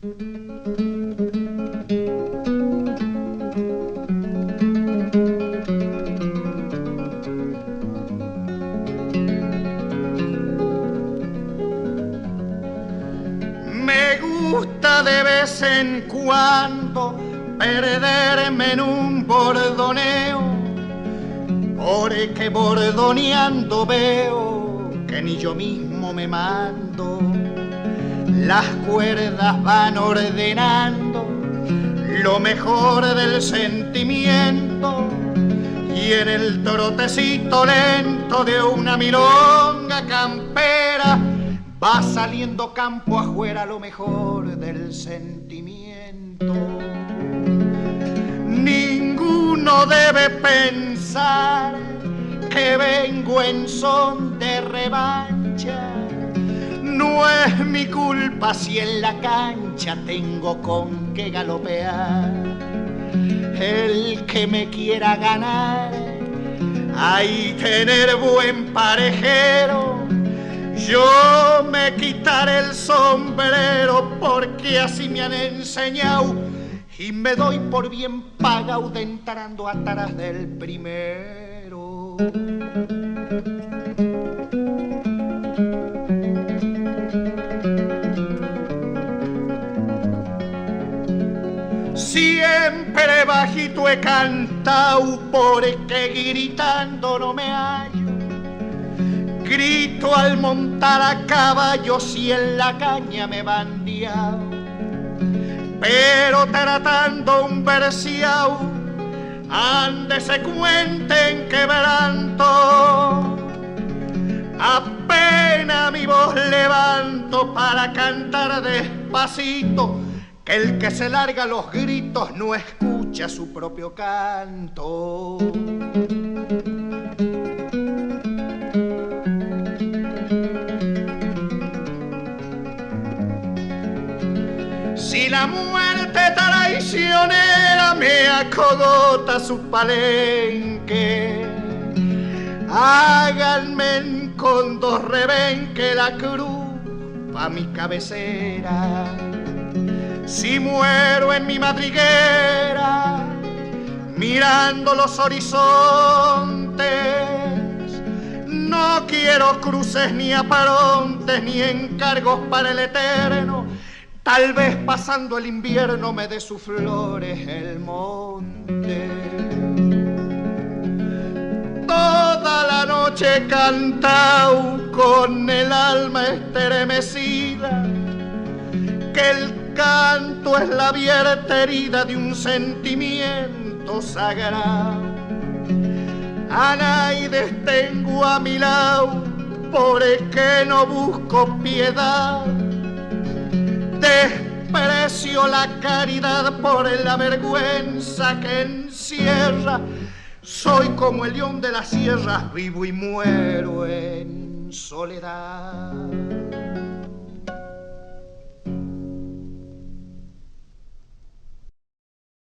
Me gusta de vez en cuando perderme en un bordoneo, porque bordoneando veo que ni yo mismo me mando. Las cuerdas van ordenando lo mejor del sentimiento, y en el trotecito lento de una milonga campera va saliendo campo afuera lo mejor del sentimiento. Ninguno debe pensar que vengo en son de revancha. No es mi culpa si en la cancha tengo con qué galopear. El que me quiera ganar, hay tener buen parejero. Yo me quitaré el sombrero porque así me han enseñado, y me doy por bien pagado de entrando atrás del primero. Siempre bajito he cantado porque gritando no me hallo. Grito al montar a caballo si en la caña me he bandeado, pero tratando un verseao, ande se cuenten quebranto. Apenas mi voz levanto para cantar despacito, que el que se larga los gritos no escucha su propio canto. Si la muerte traicionera me acogota su palenque, háganme con dos rebenques la cruz pa' mi cabecera. Si muero en mi madriguera, mirando los horizontes, no quiero cruces ni aparontes ni encargos para el eterno. Tal vez pasando el invierno me dé sus flores el monte. Toda la noche he cantado con el alma estremecida, que el canto es la abierta herida de un sentimiento sagrado. A nadie tengo a mi lado, por el que no busco piedad. Desprecio la caridad por la vergüenza que encierra. Soy como el león de las sierras, vivo y muero en soledad.